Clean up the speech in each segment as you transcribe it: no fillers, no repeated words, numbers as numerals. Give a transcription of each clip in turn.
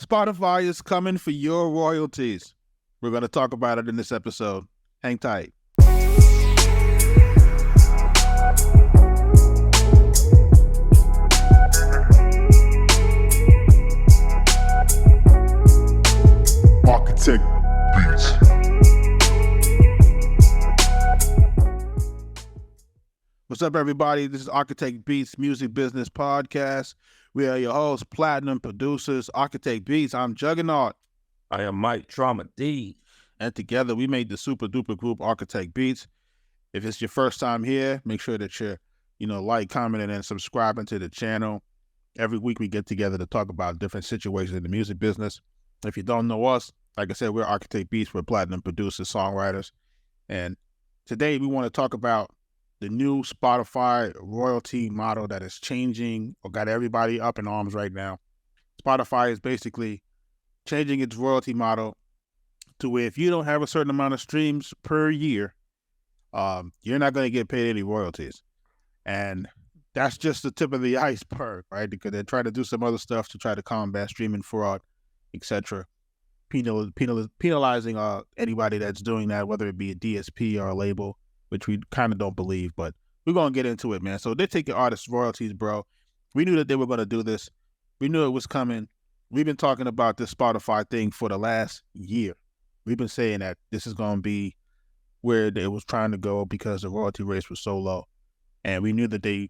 Spotify is coming for your royalties. We're going to talk about it in this episode. Hang tight. Arkatech Beatz. What's up, everybody? This is Arkatech Beatz Music Business Podcast. We are your hosts, Platinum Producers, Arkatech Beatz. I'm Juggernaut. I am Mike Trauma D. And together we made the super duper group Arkatech Beatz. If it's your first time here, make sure that you're, like, commenting, and subscribing to the channel. Every week we get together to talk about different situations in the music business. If you don't know us, like I said, we're Arkatech Beatz. We're Platinum Producers, songwriters. And today we want to talk about the new Spotify royalty model that is changing or got everybody up in arms right now. Spotify is basically changing its royalty model to where if you don't have a certain amount of streams per year, you're not going to get paid any royalties. And that's just the tip of the iceberg, right? Because they're trying to do some other stuff to try to combat streaming fraud, etc. Penalizing anybody that's doing that, whether it be a DSP or a label, which we kind of don't believe, but we're going to get into it, man. So they're taking artists' royalties, bro. We knew that they were going to do this. We knew it was coming. We've been talking about this Spotify thing for the last year. We've been saying that this is going to be where it was trying to go because the royalty rates were so low. And we knew that they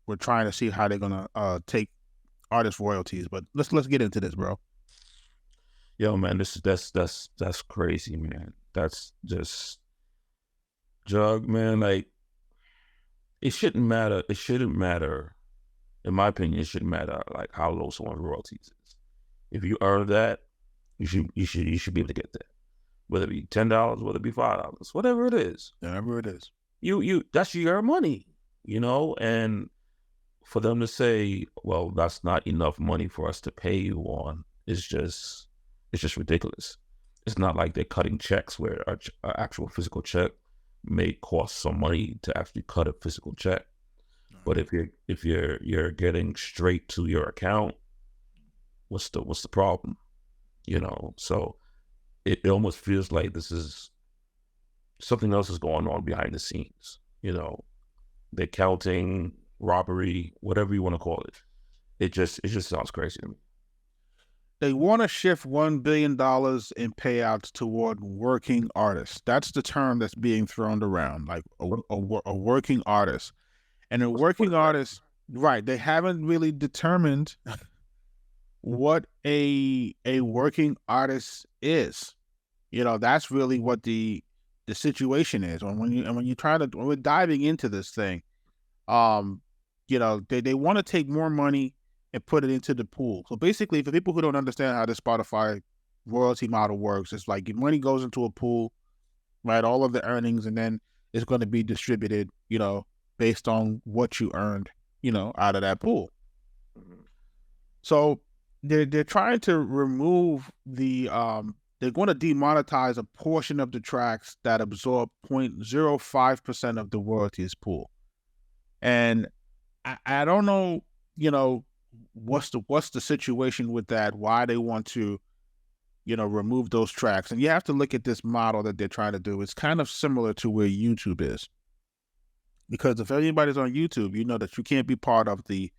were trying to see how they're going to take artist royalties. But let's get into this, bro. Yo, man, that's crazy, man. That's just Jug, man. Like, it shouldn't matter. It shouldn't matter. In my opinion, it shouldn't matter like how low someone's royalties is. If you earn that, you should be able to get that. Whether it be $10, whether it be $5, whatever it is. Whatever it is. You that's your money, and for them to say, well, that's not enough money for us to pay you on, it's just ridiculous. It's not like they're cutting checks where an actual physical check may cost some money to actually cut a physical check. But if you're getting straight to your account, what's the problem? So it almost feels like this is something else is going on behind the scenes. They're counting, robbery, whatever you want to call it. It just sounds crazy to me. They want to shift $1 billion in payouts toward working artists. That's the term that's being thrown around, like a working artist. And a working artist, right, they haven't really determined what a working artist is. That's really what the situation is. When we're diving into this thing, they want to take more money and put it into the pool. So basically, for people who don't understand how the Spotify royalty model works, it's like your money goes into a pool, right? All of the earnings, and then it's going to be distributed, based on what you earned, out of that pool. So they're trying to remove they're going to demonetize a portion of the tracks that absorb 0.05% of the royalties pool. And I don't know, what's the situation with that, why they want to, remove those tracks. And you have to look at this model that they're trying to do. It's kind of similar to where YouTube is. Because if anybody's on YouTube, you know that you can't be part of the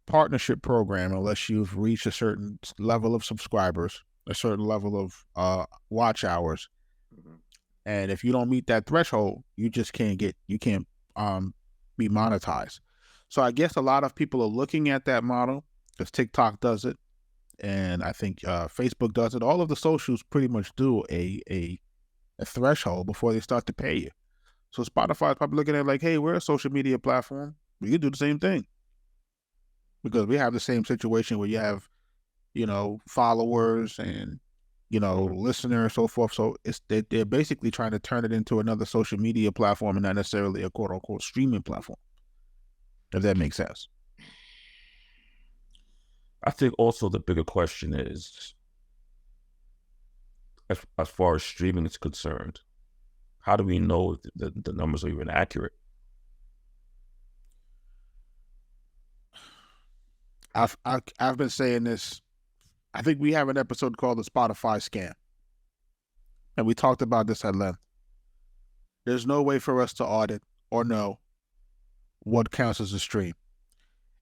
partnership program unless you've reached a certain level of subscribers, a certain level of watch hours. Mm-hmm. And if you don't meet that threshold, you just can't be monetized. So I guess a lot of people are looking at that model because TikTok does it, and I think Facebook does it. All of the socials pretty much do a threshold before they start to pay you. So Spotify is probably looking at it like, hey, we're a social media platform. We can do the same thing because we have the same situation where you have, followers and, listeners, so forth. So they're basically trying to turn it into another social media platform and not necessarily a quote unquote streaming platform. If that makes sense. I think also the bigger question is, as far as streaming is concerned, how do we know if the numbers are even accurate? I've been saying this I think we have an episode called the Spotify scam, and we talked about this at length. There's no way for us to audit or know what counts as a stream.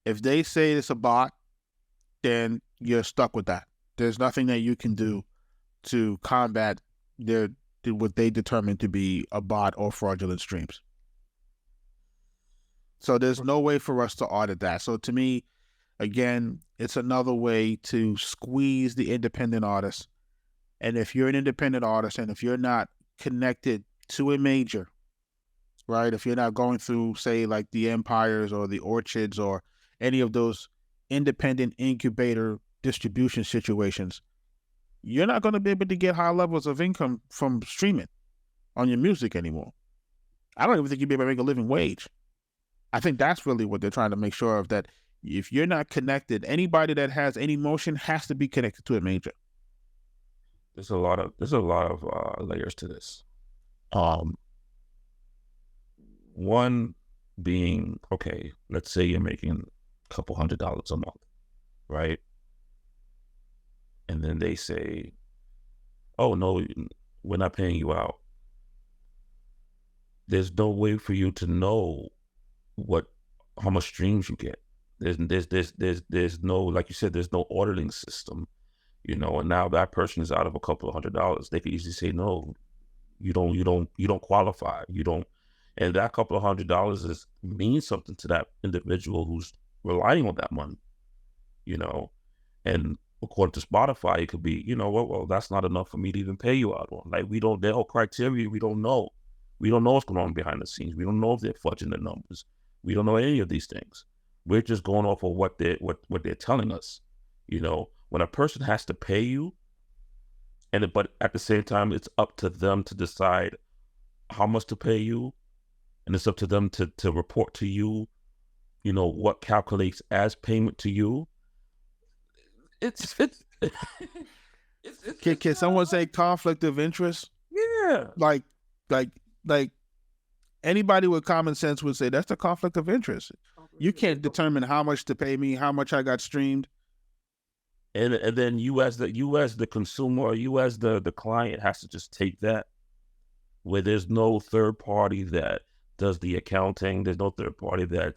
If they say it's a bot, then you're stuck with that. There's nothing that you can do to combat what they determine to be a bot or fraudulent streams. So there's no way for us to audit that. So to me, again, it's another way to squeeze the independent artist. And if you're an independent artist and if you're not connected to a major, right? If you're not going through, say, like the Empires or the Orchids or any of those independent incubator distribution situations, you're not going to be able to get high levels of income from streaming on your music anymore. I don't even think you'd be able to make a living wage. I think that's really what they're trying to make sure of, that if you're not connected, anybody that has any motion has to be connected to a major. There's a lot of layers to this. One being, okay, let's say you're making a couple $100 a month, right? And then they say, oh no, we're not paying you out. There's no way for you to know how much streams you get. There's no, like you said, there's no auditing system, and now that person is out of a couple of $100. They could easily say, no, you don't qualify. You don't. And that couple of $100 means something to that individual who's relying on that money, and according to Spotify, it could be, well, that's not enough for me to even pay you out on. Like, their whole criteria, we don't know. We don't know what's going on behind the scenes. We don't know if they're fudging the numbers. We don't know any of these things. We're just going off of what they're telling us. When a person has to pay you, but at the same time, it's up to them to decide how much to pay you, and it's up to them to report to you, what calculates as payment to you. Can someone say conflict of interest? Yeah. Like anybody with common sense would say that's a conflict of interest. You can't determine how much to pay me, how much I got streamed. And then you as the consumer, or you as the client, has to just take that, where there's no third party that does the accounting. There's no third party that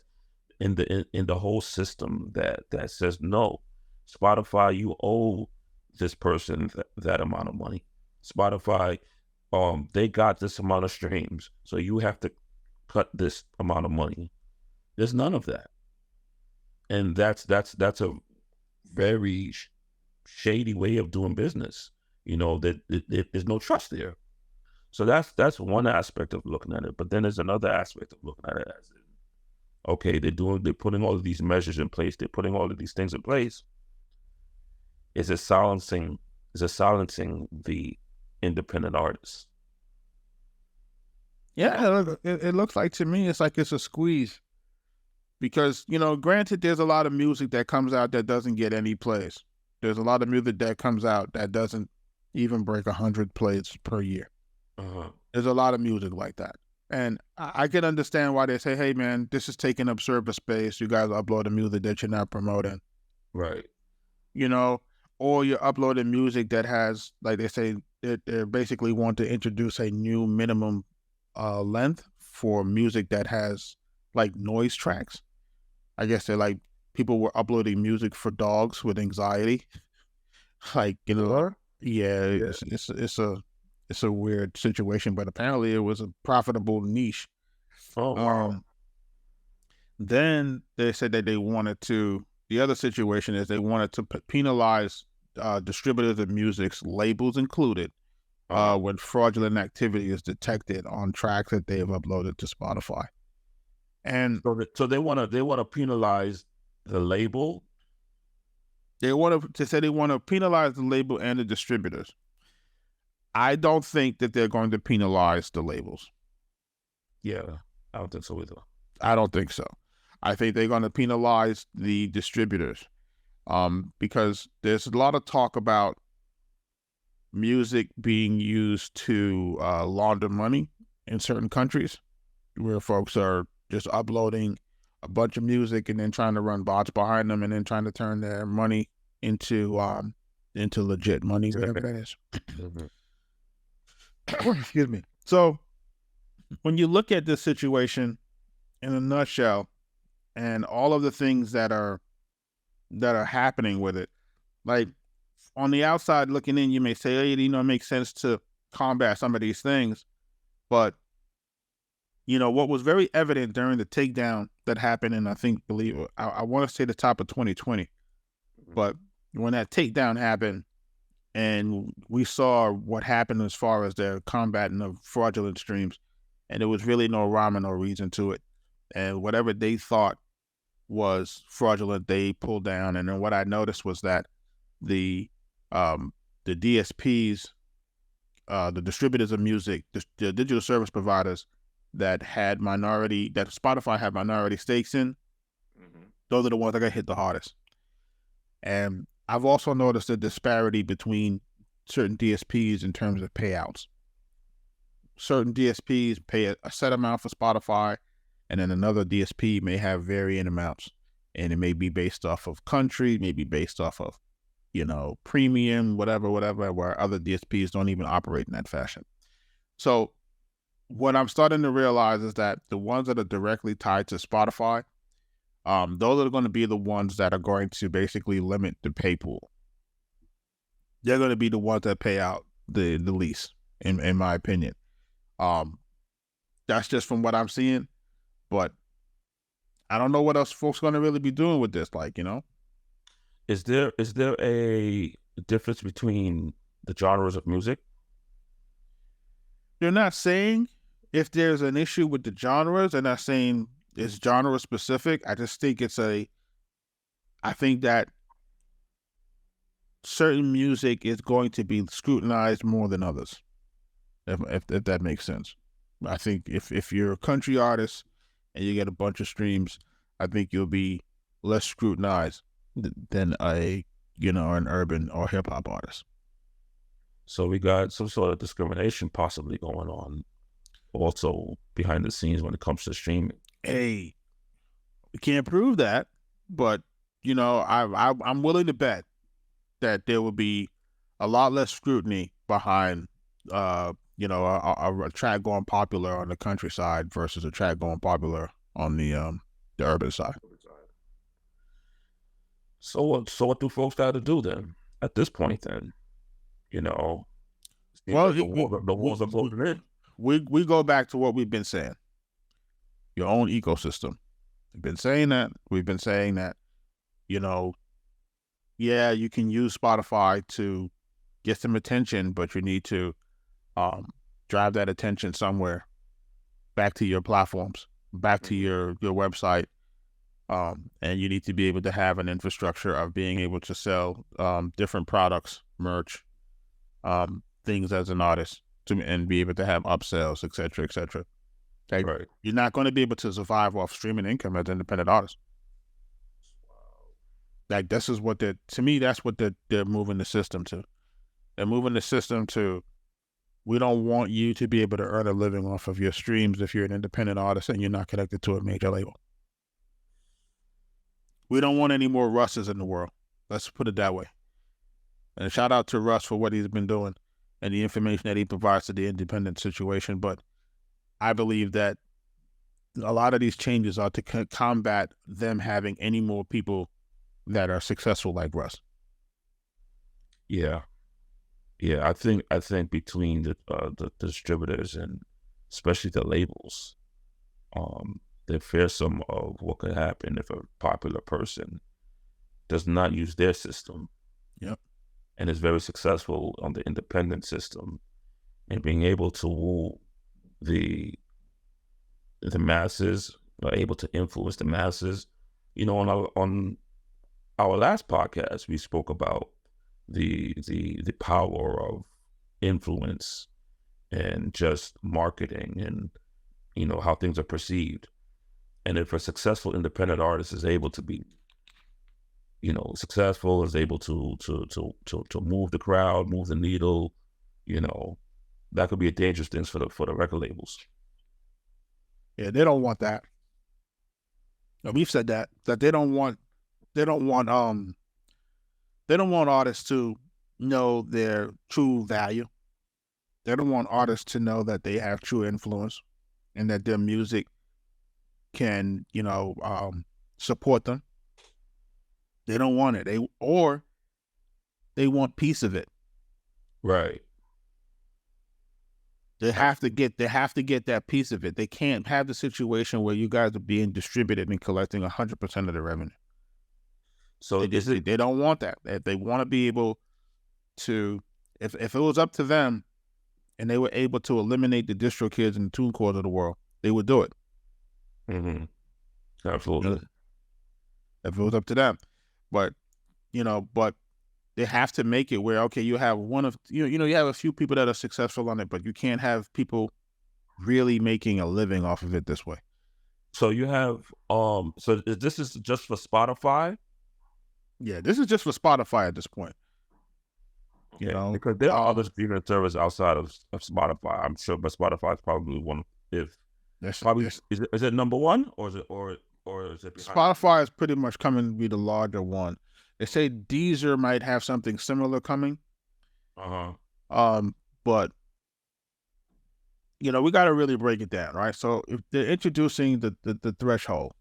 in the whole system that says, no, Spotify, you owe this person that amount of money. Spotify, they got this amount of streams, so you have to cut this amount of money. There's none of that, and that's a very shady way of doing business. There's no trust there. So that's one aspect of looking at it. But then there's another aspect of looking at it as, okay, they're putting all of these measures in place. They're putting all of these things in place. Is it silencing the independent artists? Yeah, it looks like, to me, it's like it's a squeeze. Because, granted, there's a lot of music that comes out that doesn't get any plays. There's a lot of music that comes out that doesn't even break 100 plays per year. Uh-huh. There's a lot of music like that. And I can understand why they say, hey, man, this is taking up server space. You guys are uploading music that you're not promoting. Right. Or you're uploading music that has, like they say, they basically want to introduce a new minimum length for music that has, like, noise tracks. I guess they're like, people were uploading music for dogs with anxiety. Like, yeah, it's a weird situation, but apparently it was a profitable niche. Oh, wow. Then they said that the other situation is they wanted to penalize distributors of music's, labels included, when fraudulent activity is detected on tracks that they have uploaded to Spotify. And so they want to penalize the label. They want to penalize the label and the distributors. I don't think that they're going to penalize the labels. Yeah, I don't think so either. I don't think so. I think they're going to penalize the distributors, because there's a lot of talk about music being used to launder money in certain countries, where folks are just uploading a bunch of music and then trying to run bots behind them and then trying to turn their money into into legit money, whatever that is. Mhm. Excuse me. So when you look at this situation in a nutshell, and all of the things that are happening with it, like on the outside looking in, you may say, hey, it makes sense to combat some of these things, but what was very evident during the takedown that happened, and I want to say the top of 2020, but when that takedown happened, and we saw what happened as far as the combating of fraudulent streams, and there was really no rhyme or no reason to it, and whatever they thought was fraudulent, they pulled down. And then what I noticed was that the DSPs, the distributors of music, the digital service providers that Spotify had minority stakes in, those are the ones that got hit the hardest. And I've also noticed a disparity between certain DSPs in terms of payouts. Certain DSPs pay a set amount for Spotify, and then another DSP may have varying amounts. And it may be based off of country, maybe based off of, premium, whatever, where other DSPs don't even operate in that fashion. So what I'm starting to realize is that the ones that are directly tied to Spotify, those are going to be the ones that are going to basically limit the pay pool. They're going to be the ones that pay out the least, in my opinion. That's just from what I'm seeing, but I don't know what else folks are going to really be doing with this. Is there a difference between the genres of music? They're not saying if there's an issue with the genres. They're not saying it's genre specific. I just think I think that certain music is going to be scrutinized more than others, if that makes sense. I think if you're a country artist and you get a bunch of streams, I think you'll be less scrutinized than an urban or hip hop artist. So we got some sort of discrimination possibly going on also behind the scenes when it comes to streaming. Hey, we can't prove that, but I'm willing to bet that there will be a lot less scrutiny behind a track going popular on the countryside versus a track going popular on the urban side. So what do folks got to do then? At this point, then, Well, the walls are closing in. We go back to what we've been saying. Your own ecosystem. We've been saying that. Yeah, you can use Spotify to get some attention, but you need to drive that attention somewhere back to your platforms, back to your website. And you need to be able to have an infrastructure of being able to sell different products, merch, things as an artist, and be able to have upsells, et cetera, et cetera. Okay? Right. You're not going to be able to survive off streaming income as an independent artist. Like, this is what that's what they're moving the system to. They're moving the system to, we don't want you to be able to earn a living off of your streams if you're an independent artist and you're not connected to a major label. We don't want any more Russes in the world. Let's put it that way. And shout out to Russ for what he's been doing and the information that he provides to the independent situation. But I believe that a lot of these changes are to combat them having any more people that are successful like Russ. Yeah. I think between the distributors and especially the labels, they fear some of what could happen if a popular person does not use their system. Yep. And is very successful on the independent system and being able to woo the masses, are able to influence the masses. On our last podcast, we spoke about the power of influence and just marketing and how things are perceived. And if a successful independent artist is able to be successful, is able to move the crowd, move the needle, that could be a dangerous thing for the record labels. Yeah, they don't want that. We've said that they don't want artists to know their true value. They don't want artists to know that they have true influence and that their music can, support them. They don't want it. They want piece of it. Right. They have to get that piece of it. They can't have the situation where you guys are being distributed and collecting 100% of the revenue. So they don't want that. They want to be able to, if it was up to them and they were able to eliminate the distro kids and the TuneCores of the world, they would do it. Mm-hmm. Absolutely. If it was up to them. But they have to make it where, okay, you have you have a few people that are successful on it, but you can't have people really making a living off of it this way. So you have so this is just for Spotify? Yeah, this is just for Spotify at this point. Okay. Because there are other streaming services outside of Spotify, I'm sure, but Spotify is probably one. Is it number one, or is it behind? Spotify is pretty much coming to be the larger one. They say Deezer might have something similar coming. But we got to really break it down, right? So if they're introducing the threshold,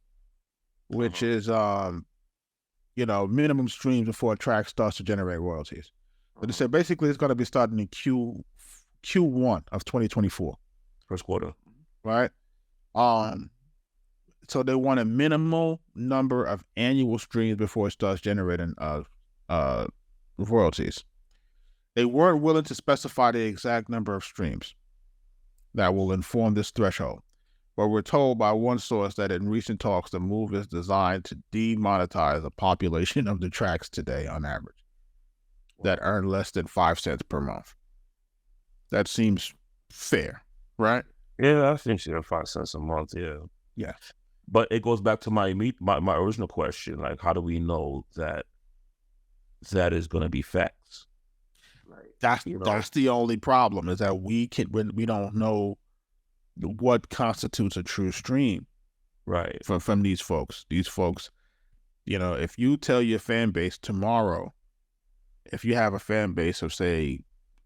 which is minimum streams before a track starts to generate royalties. But they said basically it's going to be starting in Q1 of 2024, first quarter, right? So they want a minimal number of annual streams before it starts generating royalties. They weren't willing to specify the exact number of streams that will inform this threshold, but we're told by one source that in recent talks, the move is designed to demonetize a population of the tracks today on average that earn less than 5 cents per month. That seems fair, right? Yeah, I think 5 cents a month. Yeah. Yeah. But it goes back to my original question, like, how do we know that is going to be facts? That's the only problem, is that we don't know what constitutes a true stream, right? From these folks. These folks, if you tell your fan base tomorrow, if you have a fan base of say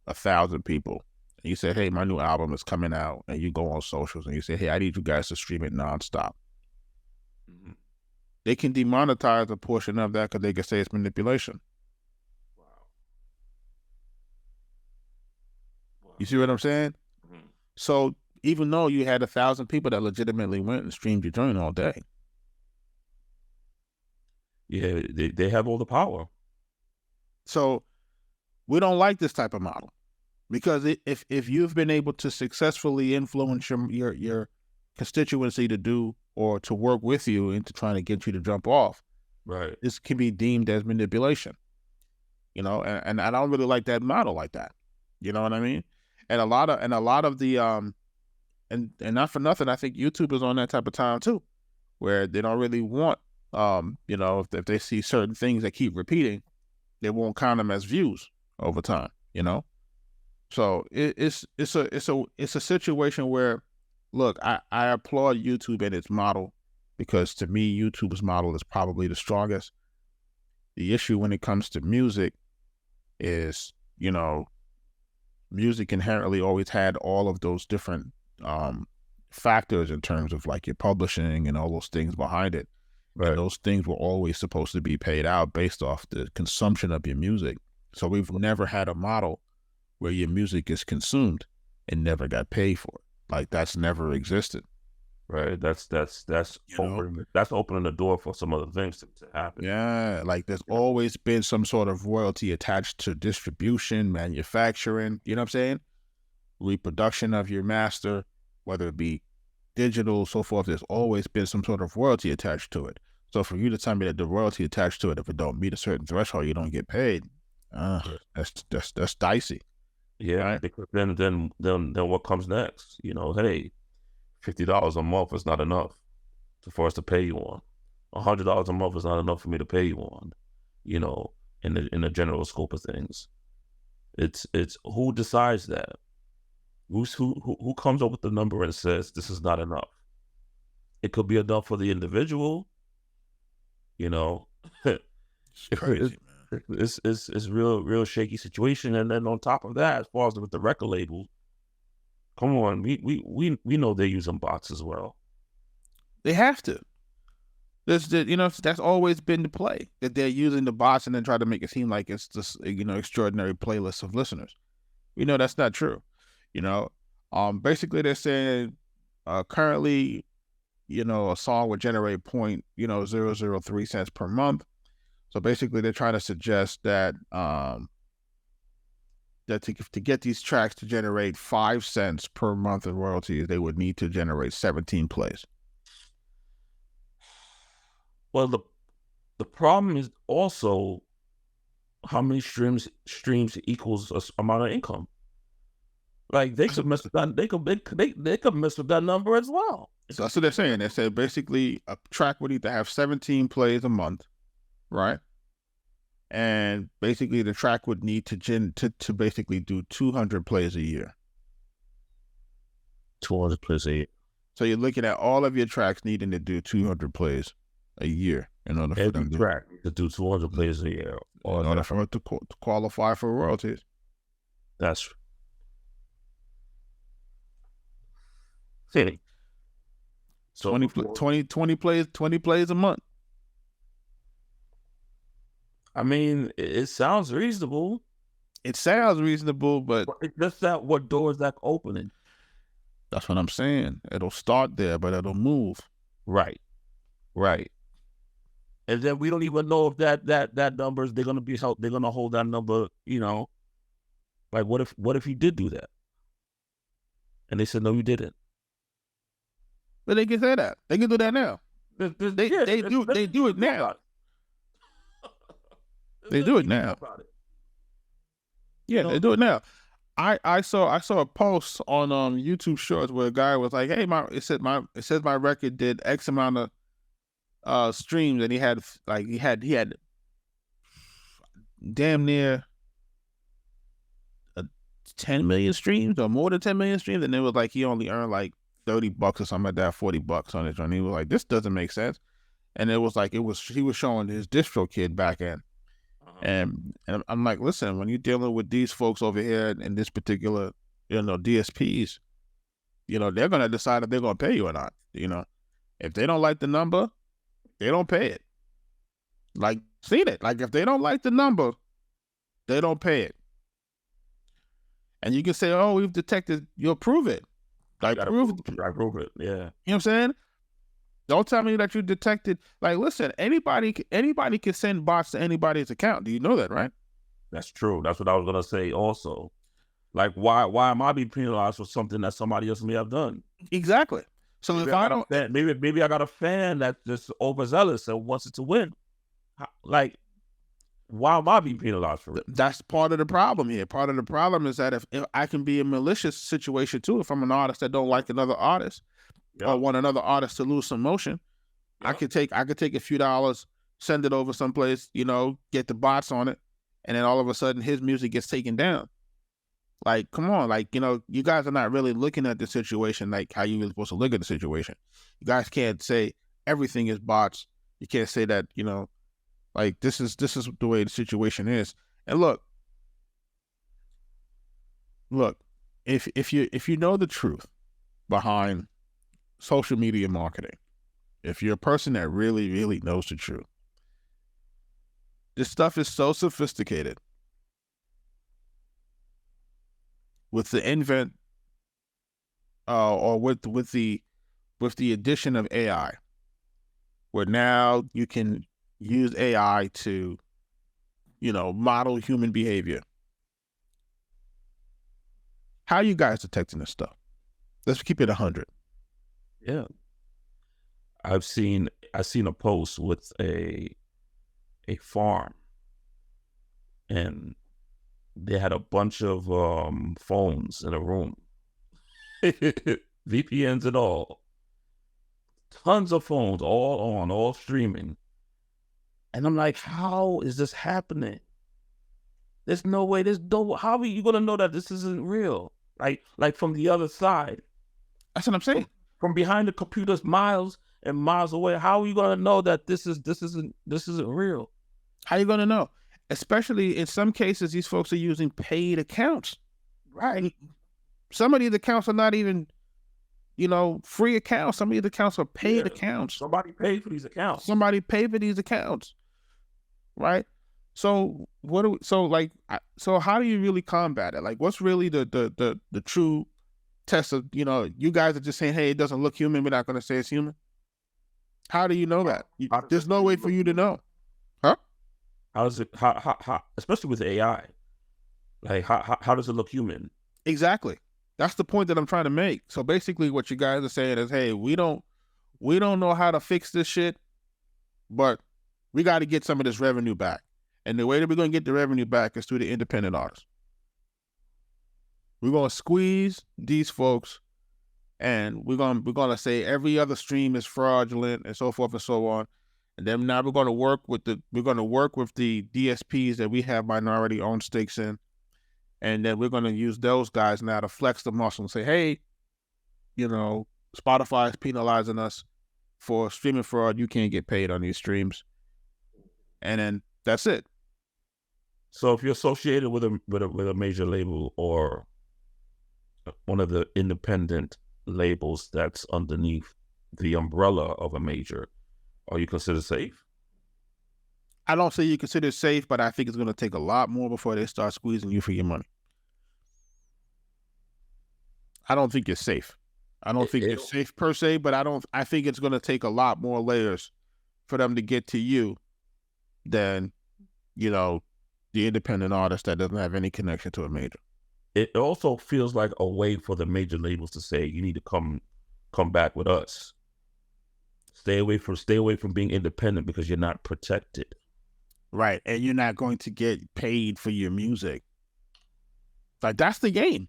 1,000 people, and you say, hey, my new album is coming out, and you go on socials and you say, hey, I need you guys to stream it nonstop. Mm-hmm. They can demonetize a portion of that because they can say it's manipulation. Wow. You see what I'm saying? Mm-hmm. So even though you had 1,000 people that legitimately went and streamed your joint all day. Yeah, they have all the power. So we don't like this type of model, because if you've been able to successfully influence your constituency to do or to work with you into trying to get you to jump off, right, this can be deemed as manipulation. And I don't really like that model like that. You know what I mean? And a lot of the and not for nothing, I think YouTube is on that type of time too, where they don't really want if they see certain things that keep repeating, they won't count them as views over time. So it's a situation where, look, I applaud YouTube and its model, because to me YouTube's model is probably the strongest. The issue when it comes to music is, music inherently always had all of those different factors in terms of like your publishing and all those things behind it. Right. And those things were always supposed to be paid out based off the consumption of your music. So we've never had a model where your music is consumed and never got paid for it. Like, that's never existed. Right. That's opening the door for some other things to happen. Yeah. Like, there's always been some sort of royalty attached to distribution, manufacturing, you know what I'm saying? Reproduction of your master, whether it be digital, so forth, there's always been some sort of royalty attached to it. So for you to tell me that the royalty attached to it, if it don't meet a certain threshold, you don't get paid, that's dicey. Yeah, right? Because then what comes next? Hey, $50 a month is not enough for us to pay you on. $100 a month is not enough for me to pay you on. In the general scope of things, it's who decides that. Who comes up with the number and says this is not enough? It could be enough for the individual, It's crazy, man. It's real shaky situation. And then on top of that, as far as with the record label, come on, we know they're using bots as well. They have to. That's always been the play, that they're using the bots and then try to make it seem like it's this, extraordinary playlist of listeners. We know that's not true. Basically they're saying currently, a song would generate 0.003 cents per month. So basically they're trying to suggest that that to get these tracks to generate 5 cents per month in royalties, they would need to generate 17 plays. Well, the problem is also how many streams equals a amount of income. Like they could mess with that. They could mess with that number as well. So that's what they're saying. They said basically a track would need to have 17 plays a month, right? And basically the track would need to basically do 200 plays a year. 200 plays a year. So you're looking at all of your tracks needing to do 200 plays a year in order for them to do 200 plays a year, in order for it to qualify for royalties. That's fitting. So 20 plays a month. I mean, it sounds reasonable. It sounds reasonable, but it's just that what doors that opening? That's what I'm saying. It'll start there, but it'll move. Right. And then we don't even know if that numbers they're gonna hold that number. Like what if he did do that? And they said no, you didn't. But they can say that. They can do that now. They do it now. They do it now. Yeah, they do it now. I saw a post on YouTube Shorts where a guy was like, "Hey, it says my record did X amount of streams, and he had damn near 10 million streams or more than 10 million streams, and it was like he only earned like $30 or something like that, $40 on it." And he was like, "This doesn't make sense." And it was like he was showing his distro kid back end. And I'm like, listen, when you're dealing with these folks over here in this particular, DSPs, they're gonna decide if they're gonna pay you or not. If they don't like the number, they don't pay it. Like, seen it. Like, if they don't like the number, they don't pay it. And you can say, "Oh, we've detected." You'll prove it. Like, prove it. Yeah. You know what I'm saying? Don't tell me that you detected. Like, listen, anybody can send bots to anybody's account. Do you know that, right? That's true. That's what I was gonna say also. Like, why am I being penalized for something that somebody else may have done? Exactly. So maybe if I don't, maybe I got a fan that's just overzealous and wants it to win. Like, why am I being penalized for it? That's part of the problem here. Part of the problem is that if I can be a malicious situation too, if I'm an artist that don't like another artist, or want another artist to lose some motion, I could take a few dollars, send it over someplace, get the bots on it, and then all of a sudden his music gets taken down. Like, come on, like, you guys are not really looking at the situation like how you were supposed to look at the situation. You guys can't say everything is bots. You can't say that, like this is the way the situation is. And look, if you know the truth behind social media marketing, if you're a person that really, really knows the truth, this stuff is so sophisticated. With the or with the addition of AI, where now you can use AI to, model human behavior. How are you guys detecting this stuff? Let's keep it 100. Yeah, I've seen a post with a farm, and they had a bunch of phones in a room, VPNs and all, tons of phones, all on, all streaming, and I'm like, how is this happening? There's no way. How are you gonna know that this isn't real? Like from the other side. That's what I'm saying. From behind the computers, miles and miles away. How are you gonna know that this isn't real? How are you gonna know? especially in some cases, these folks are using paid accounts. Right. Some of these accounts are not even, free accounts. Some of these accounts are paid accounts. Somebody paid for these accounts. Somebody paid for these accounts, right? So so how do you really combat it? Like, what's really the true test of, you guys are just saying, hey, it doesn't look human. We're not going to say it's human. How do you know that? There's no way for you to know. Huh? How does it, how, especially with AI, like, how does it look human? Exactly. That's the point that I'm trying to make. So basically what you guys are saying is, hey, we don't know how to fix this shit, but we got to get some of this revenue back. And the way that we're going to get the revenue back is through the independent artists. We're going to squeeze these folks, and we're going to say every other stream is fraudulent and so forth and so on. And then now we're going to work with the DSPs that we have minority owned stakes in. And then we're going to use those guys now to flex the muscle and say, hey, Spotify is penalizing us for streaming fraud. You can't get paid on these streams. And then that's it. So if you're associated with a major label or one of the independent labels that's underneath the umbrella of a major, are you considered safe? I don't say you consider it safe, but I think it's going to take a lot more before they start squeezing you for your money. I don't think you're safe. I don't think you're safe per se, but I think it's going to take a lot more layers for them to get to you than, the independent artist that doesn't have any connection to a major. It also feels like a way for the major labels to say, you need to come back with us. Stay away from being independent because you're not protected. Right. And you're not going to get paid for your music. Like, that's the game.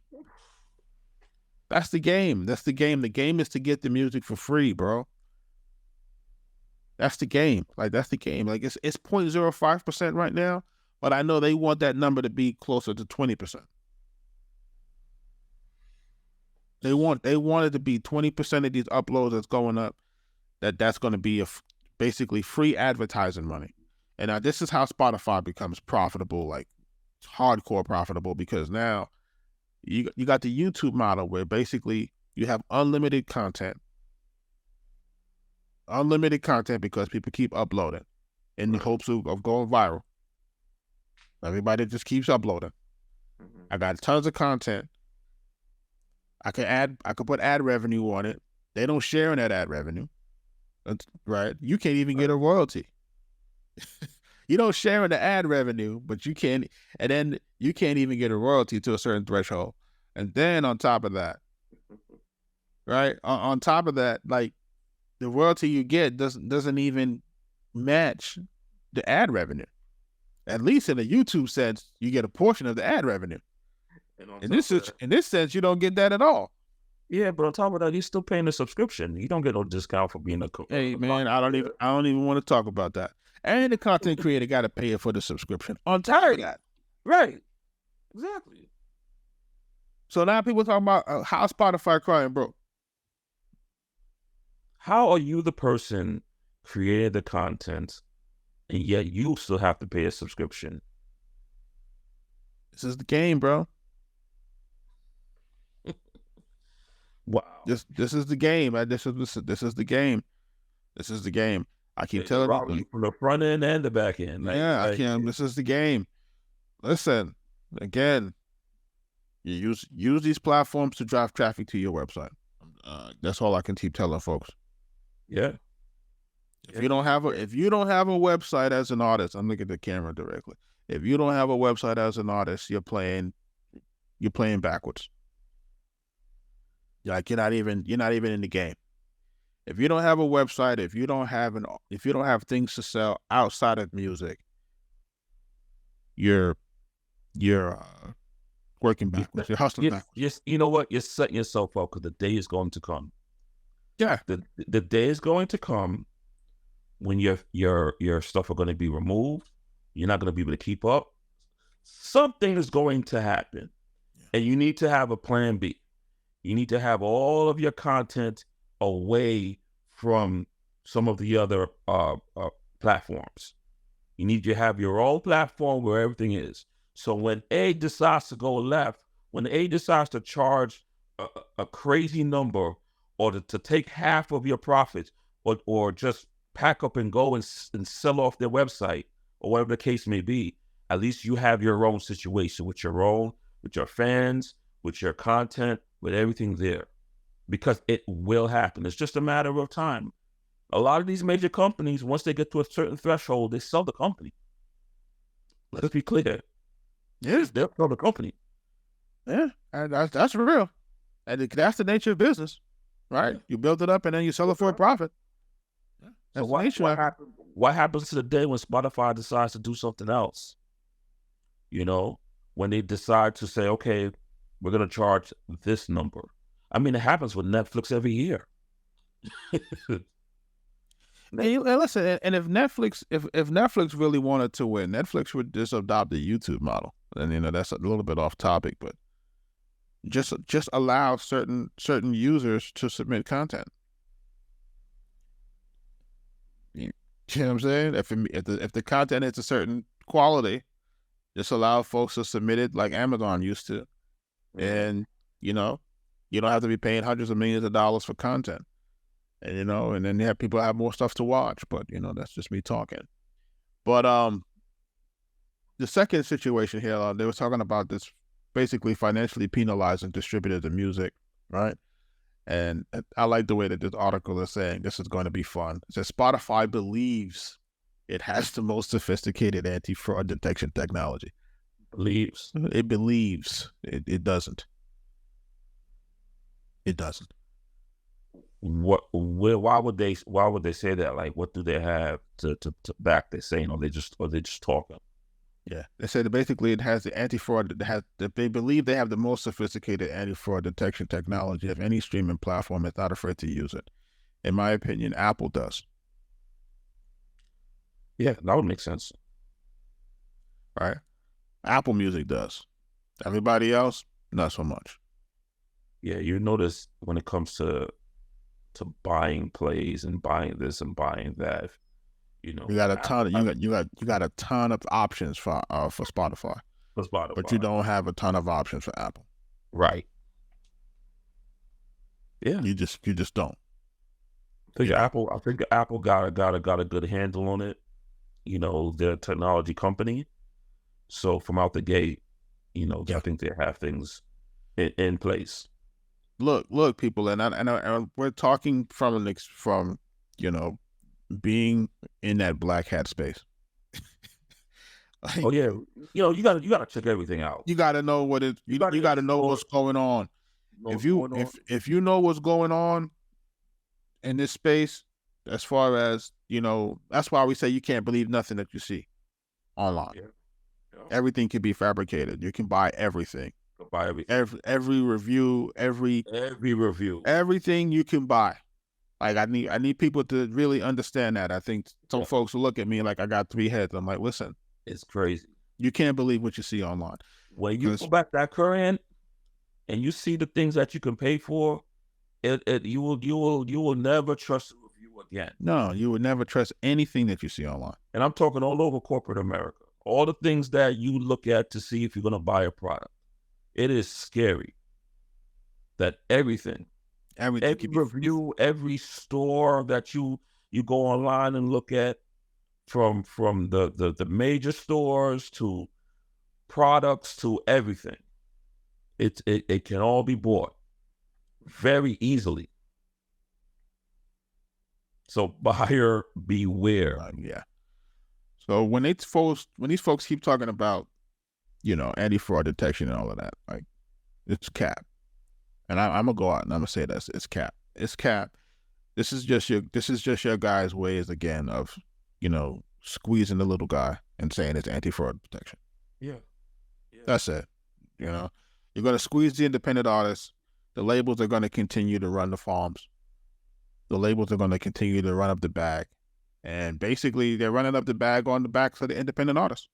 That's the game. That's the game. The game is to get the music for free, bro. That's the game. Like, that's the game. Like, it's 0.05% right now, but I know they want that number to be closer to 20%. They want it to be 20% of these uploads that's going up. That's going to be basically free advertising money. And now this is how Spotify becomes profitable, like hardcore profitable, because now you got the YouTube model where basically you have unlimited content because people keep uploading in the hopes of going viral. Everybody just keeps uploading. I got tons of content. I could put ad revenue on it. They don't share in that ad revenue. That's right. You can't even get a royalty. You don't share in the ad revenue, but you can, and then you can't even get a royalty to a certain threshold. And then on top of that, right? On top of that, like, the royalty you get doesn't even match the ad revenue. At least in a YouTube sense, you get a portion of the ad revenue. In this sense, you don't get that at all. Yeah, but on top of that, you're still paying a subscription. You don't get no discount for being a Hey man, I don't even want to talk about that. And the content creator got to pay for the subscription on top of that. Right. Exactly. So now people talking about how Spotify crying broke. How are you the person creating the content and yet you still have to pay a subscription? This is the game, bro. Wow. This is the game. This is the game. This is the game. I keep telling you from the front end and the back end. I can. This is the game. Listen, again, you use these platforms to drive traffic to your website. That's all I can keep telling folks. Yeah. If you don't have a website as an artist, I'm looking at the camera directly. If you don't have a website as an artist, you're playing backwards. Like, you're not even in the game. If you don't have a website, if you don't have things to sell outside of music, you're working backwards. You're hustling backwards. Yes, you know what? You're setting yourself up because the day is going to come. Yeah. The day is going to come when your stuff are going to be removed. You're not going to be able to keep up. Something is going to happen, and you need to have a plan B. You need to have all of your content away from some of the other platforms. You need to have your own platform where everything is. So when A decides to go left, when A decides to charge a crazy number, or to take half of your profits, or just pack up and go and sell off their website, or whatever the case may be, at least you have your own situation with your fans, with your content, with everything there. Because it will happen. It's just a matter of time. A lot of these major companies, once they get to a certain threshold, they sell the company. Let's be clear. Yeah, They'll sell the company. yeah, and that's real, and that's the nature of business, right? You build it up and then you sell it for a profit. Yeah, that's So the nature of it. what happens to the day when Spotify decides to do something else? You know, when they decide to say, okay, we're going to charge this number. I mean, it happens with Netflix every year. And listen, and if Netflix really wanted to win, Netflix would just adopt the YouTube model. And that's a little bit off topic, but just allow certain users to submit content. You know what I'm saying? If the content is a certain quality, just allow folks to submit it like Amazon used to, and you don't have to be paying hundreds of millions of dollars for content. And and then you have people have more stuff to watch, but that's just me talking. But the second situation here, they were talking about this basically financially penalizing distributors of music, right? And I like the way that this article is saying this is going to be fun. It says Spotify believes it has the most sophisticated anti-fraud detection technology. Believes. It believes. It doesn't. It doesn't. Why would they say that? Like, what do they have to back their saying, or they just talking? Yeah, they said that basically it has the anti-fraud. They believe they have the most sophisticated anti-fraud detection technology of any streaming platform that's not afraid to use it. In my opinion, Apple does. Yeah, that would make sense. Right? Apple Music does. Everybody else, not so much. Yeah, you notice when it comes to buying plays and buying this and buying that, you got a ton. You got a ton of options for Spotify. For Spotify, but you don't have a ton of options for Apple. Right. Yeah. You just don't. I think Apple got a good handle on it. They're a technology company, so from out the gate, I think they have things in place. Look, people, and we're talking from being in that black hat space. Oh yeah, you gotta check everything out. You gotta know what it. You gotta know what's going on. If you know what's going on in this space, as far as that's why we say you can't believe nothing that you see online. Yeah. Everything can be fabricated. You can buy everything. Buy everything. Every review, everything you can buy. Like I need people to really understand that. I think some folks will look at me like I got three heads. I'm like, listen, it's crazy. You can't believe what you see online. When you go back that current and you see the things that you can pay for, you will never trust a review again. No, you would never trust anything that you see online. And I'm talking all over corporate America. All the things that you look at to see if you're going to buy a product. It is scary that every review, every store that you go online and look at, from the major stores to products to everything, it can all be bought very easily. So buyer beware. Yeah. So when these folks keep talking about anti-fraud detection and all of that, like, it's cap. And I'm gonna go out and I'm gonna say this: it's cap. It's cap. This is just your guys' ways again of squeezing the little guy and saying it's anti-fraud protection. Yeah. That's it. You're gonna squeeze the independent artists. The labels are gonna continue to run the farms. The labels are gonna continue to run up the bag, and basically they're running up the bag on the backs of the independent artists.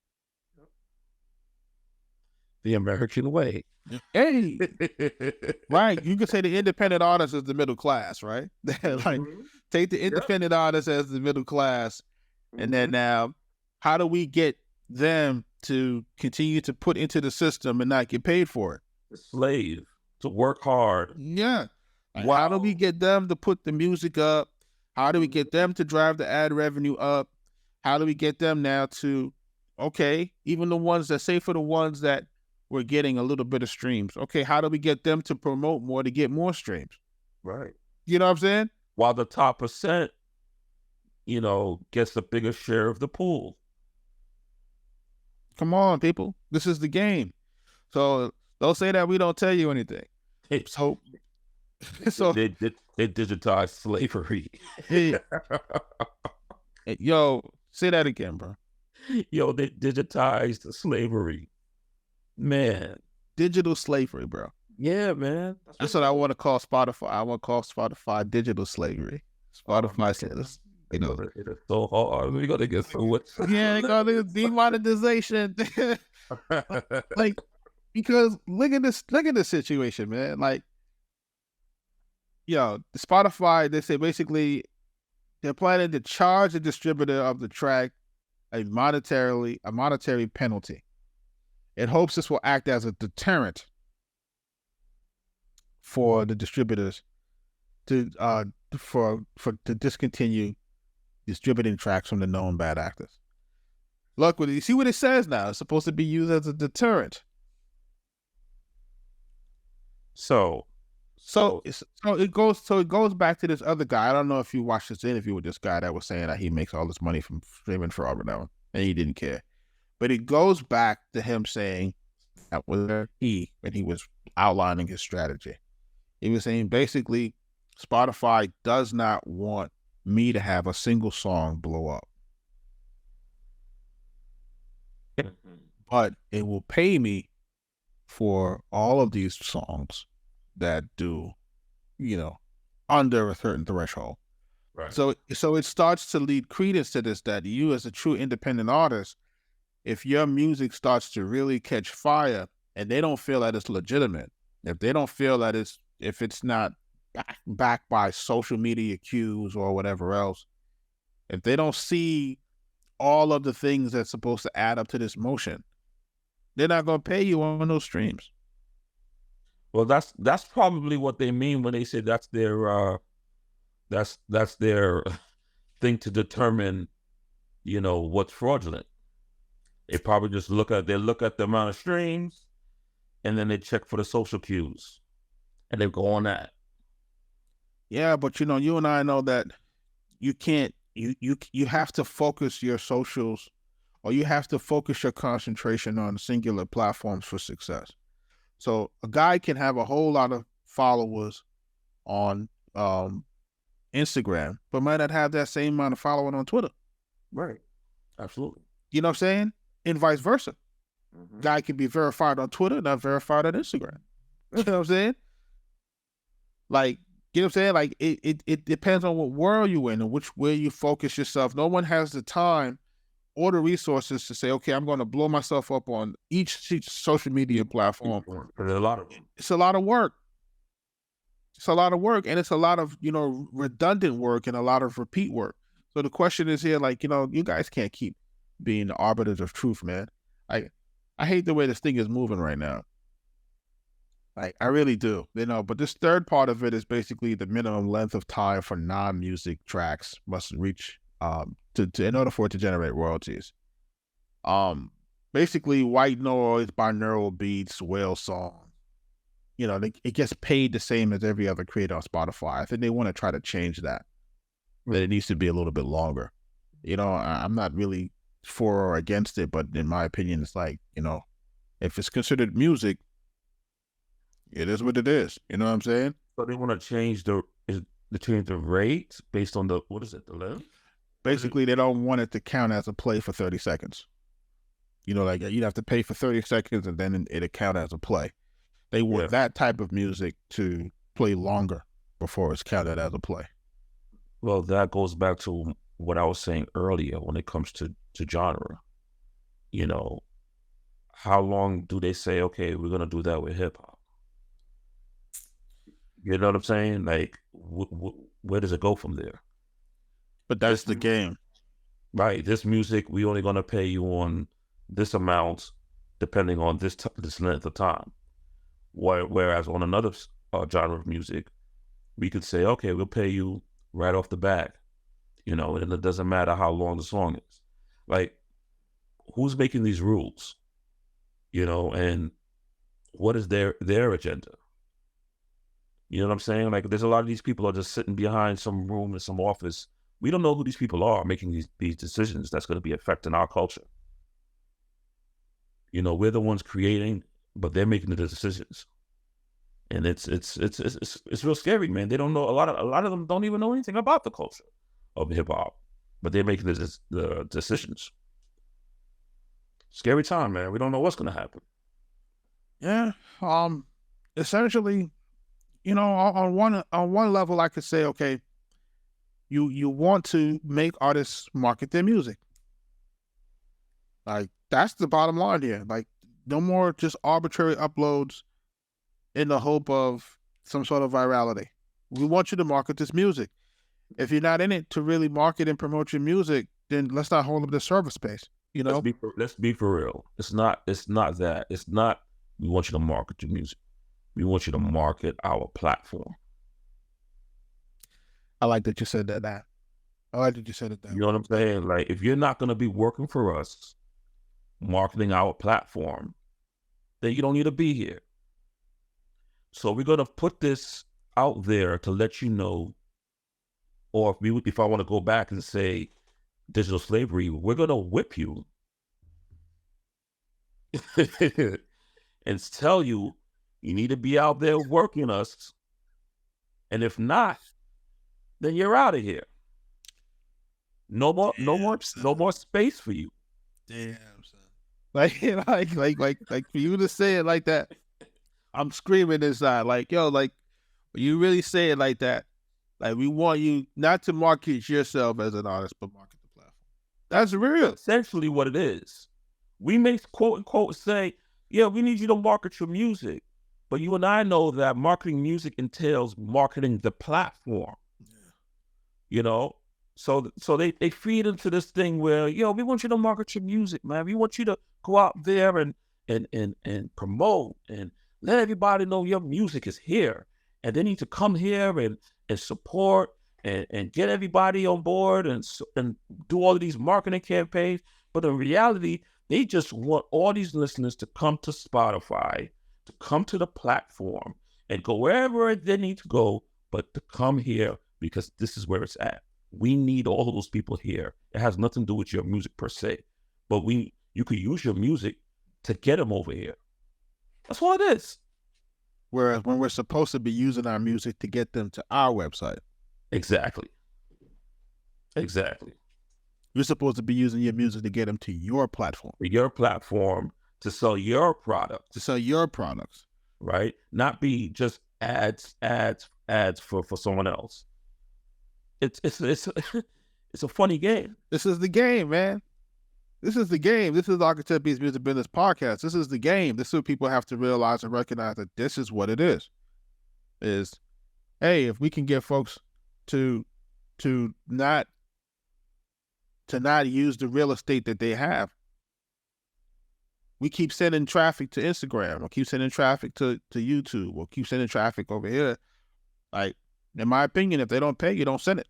The American way. Hey, right. You could say the independent artist is the middle class, right? Like, take the independent artist as the middle class, and then now How do we get them to continue to put into the system and not get paid for it? The slave to work hard. Yeah. Like, Wow. how do we get them to put the music up? How do we get them to drive the ad revenue up? How do we get them now to, okay, even the ones that say for the ones that we're getting a little bit of streams, okay, how do we get them to promote more to get more streams? Right. You know what I'm saying? While the top percent, you know, gets a bigger share of the pool. Come on, people. This is the game. So don't say that we don't tell you anything. So, They digitized slavery. yeah. Yo, say that again, bro. Yo, they digitized slavery. Man. Digital slavery, bro. Yeah, man. That's what I want to call Spotify. I want to call Spotify digital slavery. Spotify says, you know, it's so hard. We gotta get through it. yeah, they got this demonetization. Like, because look at this situation, man. Like, yo, the Spotify, they say basically they're planning to charge the distributor of the track a monetary penalty. It hopes this will act as a deterrent for the distributors to discontinue distributing tracks from the known bad actors. Look, you see what it says now. It's supposed to be used as a deterrent. So it goes back to this other guy. I don't know if you watched this interview with this guy that was saying that he makes all this money from streaming Fraudulent, and he didn't care. But it goes back to him saying that was when he was outlining his strategy. He was saying basically Spotify does not want me to have a single song blow up, but it will pay me for all of these songs that do, you know, under a certain threshold. Right. So it starts to lead credence to this, that you as a true independent artist, if your music starts to really catch fire and they don't feel that it's legitimate, if they don't feel that if it's not backed by social media cues or whatever else, if they don't see all of the things that's supposed to add up to this motion, they're not going to pay you on those streams. Well, that's probably what they mean when they say that's their thing to determine, you know, what's fraudulent. They probably just look at the amount of streams, and then they check for the social cues, and they go on that. Yeah, but you know, you and I know that you can't. You have to focus your socials, or you have to focus your concentration on singular platforms for success. So a guy can have a whole lot of followers on Instagram, but might not have that same amount of following on Twitter. Right. Absolutely. You know what I'm saying? And vice versa. Mm-hmm. Guy can be verified on Twitter, not verified on Instagram. You know what I'm saying? Like, you know what I'm saying? Like, it depends on what world you're in and where you focus yourself. No one has the time or the resources to say, okay, I'm going to blow myself up on each social media platform. There's a lot of them. It's a lot of work. It's a lot of work, and it's a lot of, you know, redundant work and a lot of repeat work. So the question is here, like, you know, you guys can't keep being the arbiters of truth, man. I hate the way this thing is moving right now. I really do, you know. But this third part of it is basically the minimum length of time for non-music tracks must reach in order for it to generate royalties. Basically, white noise, binaural beats, whale song. You know, it gets paid the same as every other creator on Spotify. I think they want to try to change that. That it needs to be a little bit longer. You know, I'm not really for or against it, but in my opinion, it's like, you know, if it's considered music, it is what it is. You know what I'm saying? So they want to change the rate based on the length? Basically, they don't want it to count as a play for 30 seconds. You know, like you'd have to pay for 30 seconds and then it'll count as a play. They want that type of music to play longer before it's counted as a play. Well, that goes back to what I was saying earlier when it comes to genre. You know, how long do they say, okay, we're going to do that with hip hop? You know what I'm saying? Like, where does it go from there? But that's the game. right? This music, we only going to pay you on this amount, depending on this length of time. Whereas on another genre of music, we could say, okay, we'll pay you right off the bat, you know, and it doesn't matter how long the song is. Like, who's making these rules, you know, and what is their agenda? You know what I'm saying? Like, there's a lot of these people are just sitting behind some room in some office. We don't know who these people are making these decisions that's going to be affecting our culture. You know, we're the ones creating, but they're making the decisions. And it's real scary, man. They don't know, a lot of them don't even know anything about the culture of hip hop, but they're making the decisions. Scary time, man. We don't know what's going to happen. Yeah. Essentially, you know, on one level, I could say, okay, you want to make artists market their music. Like, that's the bottom line here. Like, no more just arbitrary uploads in the hope of some sort of virality. We want you to market this music. If you're not in it to really market and promote your music, then let's not hold up the server space. You know, let's be for real. It's not that. It's not, we want you to market your music. We want you to market our platform. I like that you said that. I like that you said it that. You know what I'm saying? Like, if you're not going to be working for us, marketing our platform, then you don't need to be here. So we're going to put this out there to let you know, or if I want to go back and say digital slavery, we're going to whip you and tell you need to be out there working us. And if not, then you're out of here. No more space for you. Damn, son. Like for you to say it like that, I'm screaming inside. Like, yo, like, you really say it like that. Like, we want you not to market yourself as an artist, but market the platform. That's real. That's essentially what it is. We may quote unquote say, yeah, we need you to market your music. But you and I know that marketing music entails marketing the platform. Yeah. You know? So they feed into this thing where, yo, we want you to market your music, man. We want you to go out there and promote and let everybody know your music is here. And they need to come here and support and get everybody on board and do all of these marketing campaigns. But in reality, they just want all these listeners to come to Spotify, to come to the platform and go wherever they need to go, but to come here because this is where it's at. We need all of those people here. It has nothing to do with your music per se, but you could use your music to get them over here. That's what it is. Whereas when we're supposed to be using our music to get them to our website. Exactly. You're supposed to be using your music to get them to your platform. Your platform to sell your product. To sell your products. Right? Not be just ads for someone else. It's a funny game. This is the game, man. This is the game. This is the Arkatech Beatz Music Business Podcast. This is the game. This is what people have to realize and recognize, that this is what it is. Hey, if we can get folks to not use the real estate that they have, we keep sending traffic to Instagram, or keep sending traffic to YouTube, or keep sending traffic over here. Like, in my opinion, if they don't pay, you don't send it.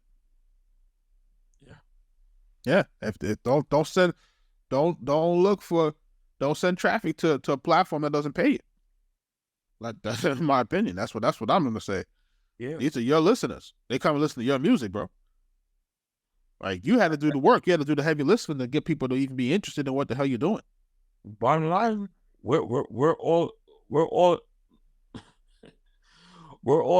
Yeah. If don't send, don't send traffic to a platform that doesn't pay you. Like, that's in my opinion. That's what I'm gonna say. Yeah. These are your listeners. They come and listen to your music, bro. Like, you had to do the work. You had to do the heavy lifting to get people to even be interested in what the hell you're doing. Bottom line, we're all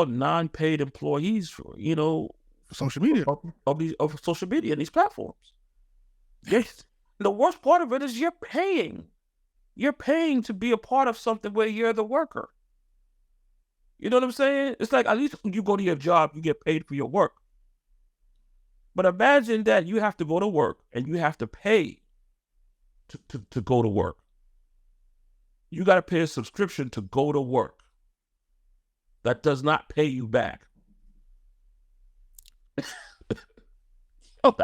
non-paid employees, you know, social media of social media and these platforms. Yes. The worst part of it is you're paying. You're paying to be a part of something where you're the worker. You know what I'm saying? It's like, at least when you go to your job, you get paid for your work. But imagine that you have to go to work and you have to pay to go to work. You got to pay a subscription to go to work. That does not pay you back. Oh,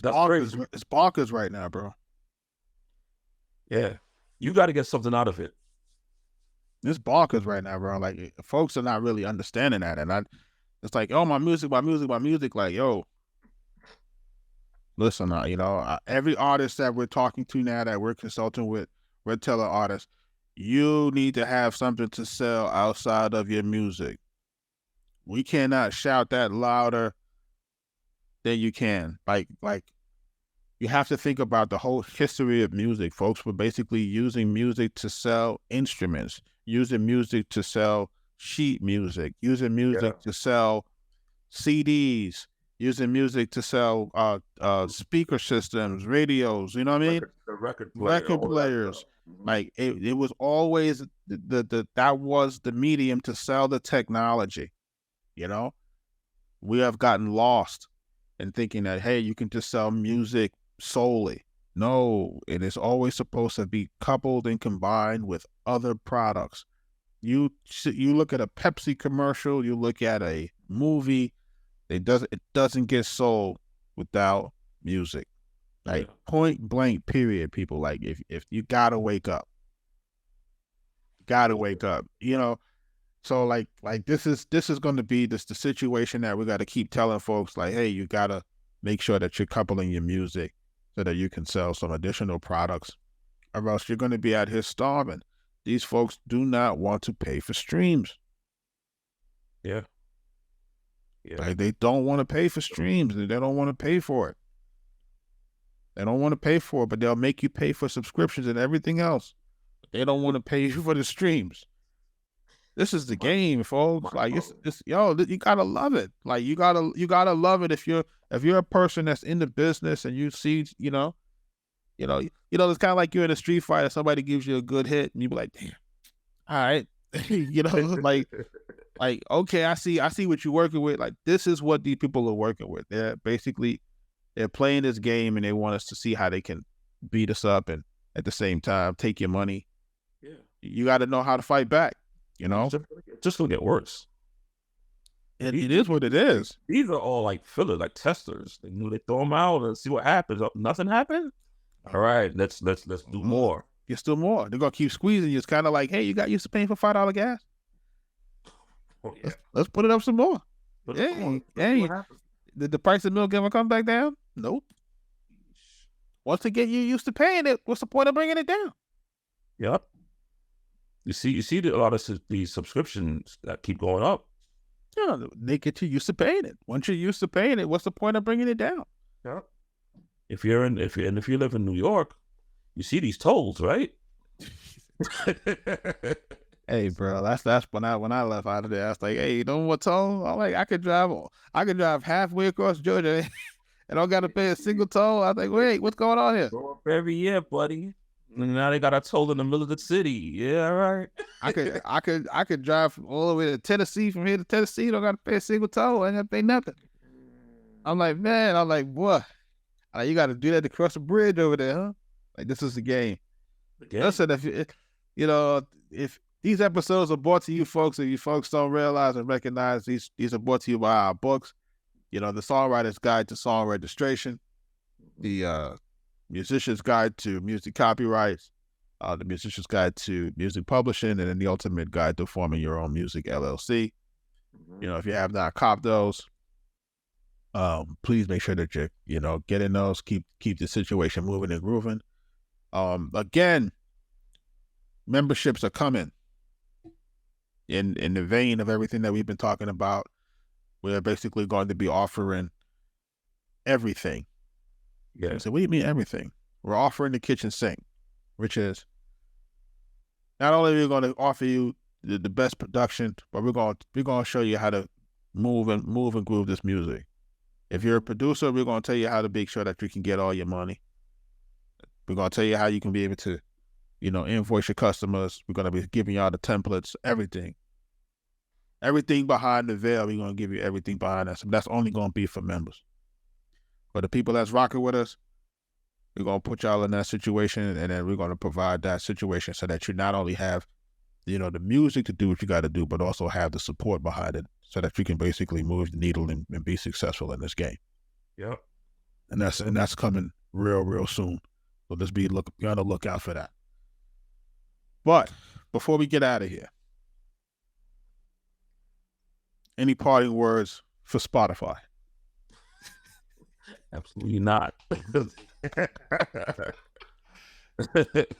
That's crazy. It's bonkers right now, bro. Yeah, you got to get something out of it. It's bonkers right now, bro. Like folks are not really understanding that, and it's like, oh, my music. Like, yo, listen, every artist that we're talking to now that we're consulting with, we're telling artists, you need to have something to sell outside of your music. We cannot shout that louder than you can. Like you have to think about the whole history of music. Folks were basically using music to sell instruments, using music to sell sheet music, using music to sell CDs, using music to sell speaker systems, radios, you know what I mean? Record players. Like it was always that was the medium to sell the technology. You know, we have gotten lost in thinking that, hey, you can just sell music solely. No, it is always supposed to be coupled and combined with other products. You look at a Pepsi commercial, you look at a movie, it doesn't get sold without music. Like point blank, period, people. Like if you gotta wake up. You know. So like this is going to be the situation that we got to keep telling folks, like, hey, you got to make sure that you're coupling your music so that you can sell some additional products, or else you're going to be out here starving. These folks do not want to pay for streams. Yeah. Like they don't want to pay for streams. They don't want to pay for it. They don't want to pay for it, but they'll make you pay for subscriptions and everything else. They don't want to pay you for the streams. This is the game, folks. Like it's you gotta love it. Like you gotta love it if you're a person that's in the business and you see, it's kind of like you're in a street fight and somebody gives you a good hit and you be like, damn, all right, like okay, I see what you're working with. Like this is what these people are working with. They're playing this game and they want us to see how they can beat us up and at the same time take your money. Yeah, you got to know how to fight back. Just gonna get worse. It is what it is. These are all like fillers, like testers. They throw them out and see what happens. Nothing happened. All right, let's do more. Get still more. They're gonna keep squeezing you. It's kind of like, hey, you got used to paying for $5 gas. Oh, yeah. Let's put it up some more. Hey, did the price of milk ever come back down? Nope. Once they get you used to paying it, what's the point of bringing it down? Yep. You see a lot of these subscriptions that keep going up. Yeah, they get you used to paying it. Once you're used to paying it, what's the point of bringing it down? Yeah. If you live in New York, you see these tolls, right? Hey, bro, that's when I left out of there. I was like, hey, you know what toll? I'm like, I could drive halfway across Georgia and I don't got to pay a single toll. I was like, wait, what's going on here? Go up every year, buddy. And now they got a toll in the middle of the city. Yeah, right. I could drive all the way to Tennessee from here to Tennessee. Don't got to pay a single toll. I ain't got to pay nothing. I'm like, what? You got to do that to cross the bridge over there, huh? Like this is the game. Listen, if these episodes are brought to you folks, and you folks don't realize and recognize these are brought to you by our books. The Songwriter's Guide to Song Registration, the Musician's Guide to Music Copyrights, the Musician's Guide to Music Publishing, and then the Ultimate Guide to Forming Your Own Music LLC. If you have not copped those, please make sure that you're, getting those. Keep the situation moving and grooving. Again, memberships are coming. In the vein of everything that we've been talking about, we're basically going to be offering everything. Yeah. So what do you mean everything? We're offering the kitchen sink, which is not only are we going to offer you the best production, but we're going to show you how to move and groove this music. If you're a producer, we're going to tell you how to make sure that you can get all your money. We're going to tell you how you can be able to, invoice your customers. We're going to be giving y'all the templates, everything. Everything behind the veil, we're going to give you everything behind us. That's only going to be for members. For the people that's rocking with us, we're going to put y'all in that situation, and then we're going to provide that situation so that you not only have, the music to do what you got to do, but also have the support behind it so that you can basically move the needle and be successful in this game. Yep. and that's coming real soon. So just be on the lookout for that. But before we get out of here, any parting words for Spotify? Absolutely not.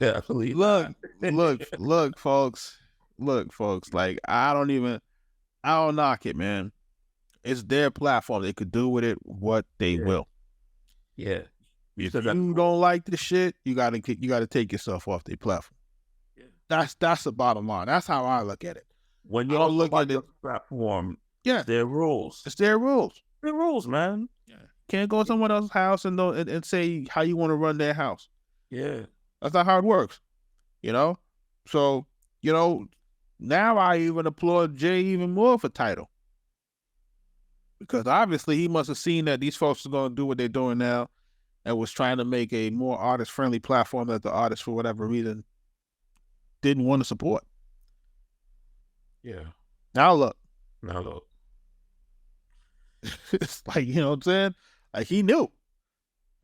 Absolutely Look, folks. Like I don't knock it, man. It's their platform. They could do with it what they will. Yeah. If you don't like the shit, you gotta take yourself off their platform. Yeah. That's the bottom line. That's how I look at it. When you don't look at the platform, yeah, their rules. It's their rules. Their rules, man. Yeah. Can't go to someone else's house and say how you want to run their house. Yeah. That's not how it works. So, now I even applaud Jay even more for Tidal. Because obviously he must have seen that these folks are going to do what they're doing now and was trying to make a more artist-friendly platform that the artists, for whatever reason, didn't want to support. Yeah. Now look. It's like, you know what I'm saying? Like he knew.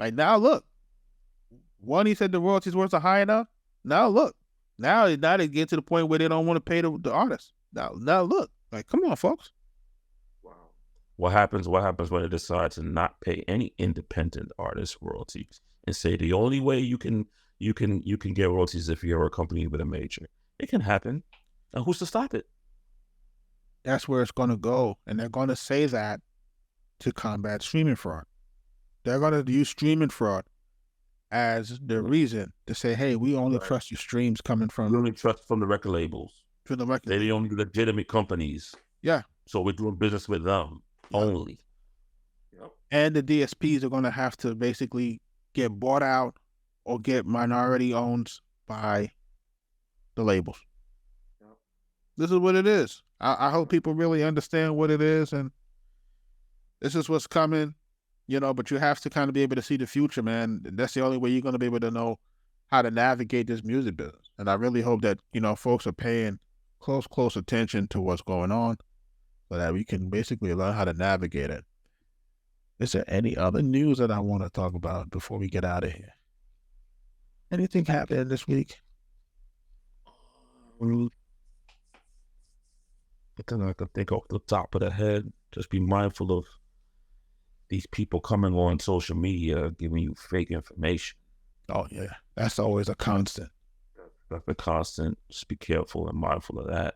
Like now look. One, he said the royalties weren't high enough. Now look. Now they get to the point where they don't want to pay the artists. Now look. Like, come on, folks. Wow. What happens when they decide to not pay any independent artist royalties and say the only way you can get royalties if you're a company with a major? It can happen. And who's to stop it? That's where it's gonna go. And they're gonna say that to combat streaming fraud. They're gonna use streaming fraud as the reason to say, hey, we only trust your streams coming from... We only trust from the record labels. From the record They're the only legitimate companies. Yeah. So we're doing business with them only. Yep. And the DSPs are going to have to basically get bought out or get minority owned by the labels. Yep. This is what it is. I hope people really understand what it is, and this is what's coming. But you have to kind of be able to see the future, man. That's the only way you're going to be able to know how to navigate this music business. And I really hope that, folks are paying close attention to what's going on so that we can basically learn how to navigate it. Is there any other news that I want to talk about before we get out of here? Anything happening this week? I think I can think off the top of the head. Just be mindful of these people coming on social media giving you fake information. Oh, yeah. That's always a constant. That's a constant. Just be careful and mindful of that.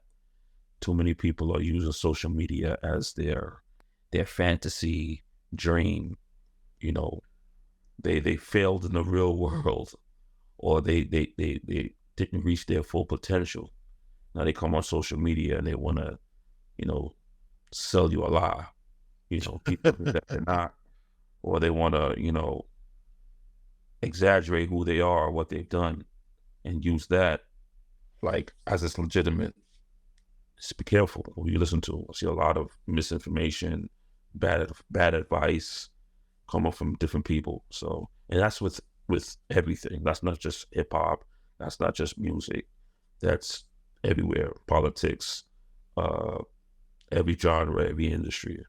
Too many people are using social media as their fantasy dream. They failed in the real world, or they didn't reach their full potential. Now they come on social media and they want to, sell you a lie. People that they're not, or they want to, exaggerate who they are, what they've done, and use that like as it's legitimate. Just be careful who you listen to. I see a lot of misinformation, bad advice coming from different people. So, and that's with everything. That's not just hip hop. That's not just music. That's everywhere. Politics, every genre, every industry.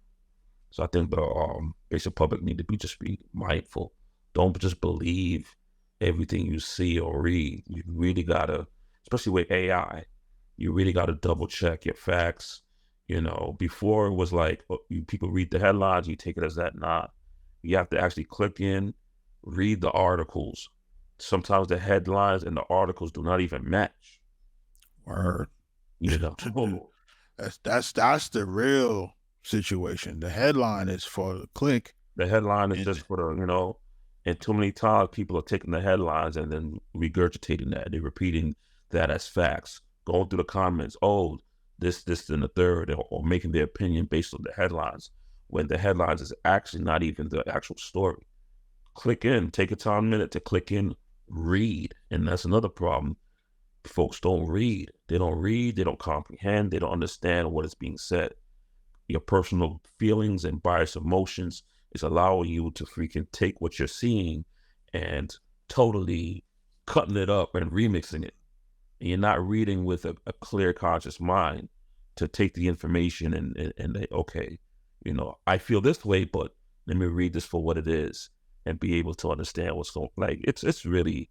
So I think the basic public need to be mindful. Don't just believe everything you see or read. You really gotta, especially with AI, you really gotta double check your facts. Before it was like people read the headlines, you take it as that. Nah, you have to actually click in, read the articles. Sometimes the headlines and the articles do not even match. Word. That's the real situation. The headline is for the click. The headline is just for the, and too many times people are taking the headlines and then regurgitating that. They're repeating that as facts, going through the comments, oh, this, and the third, or making their opinion based on the headlines, when the headlines is actually not even the actual story. Click in, take a minute to click in, read. And that's another problem. Folks don't read. They don't comprehend, they don't understand what is being said. Your personal feelings and biased emotions is allowing you to freaking take what you're seeing and totally cutting it up and remixing it. And you're not reading with a clear, conscious mind to take the information and okay, I feel this way, but let me read this for what it is. and be able to understand what's going. Like it's really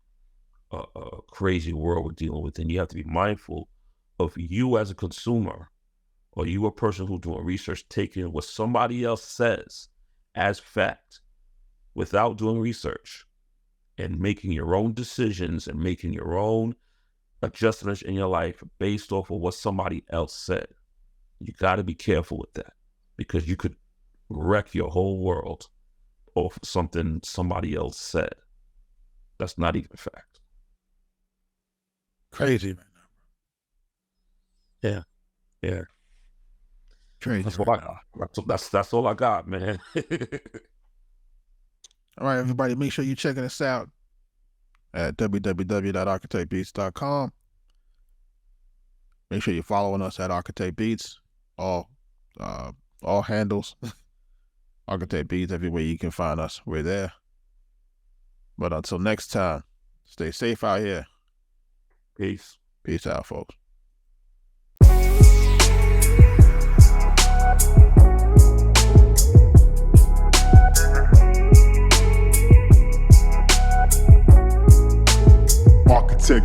a crazy world we're dealing with, and you have to be mindful of you as a consumer, or you a person who's doing research, taking what somebody else says as fact without doing research, and making your own decisions and making your own adjustments in your life based off of what somebody else said. You got to be careful with that, because you could wreck your whole world off something somebody else said. That's not even fact. Crazy, man. Yeah. Crazy. That's right all now. that's all I got, man. All right, everybody, make sure you're checking us out at www.arkatechbeats.com. Make sure you're following us at Arkatech Beats, all handles. Arkatech Beats, everywhere you can find us, we're there. But until next time, stay safe out here. Peace. Peace out, folks. Arkatech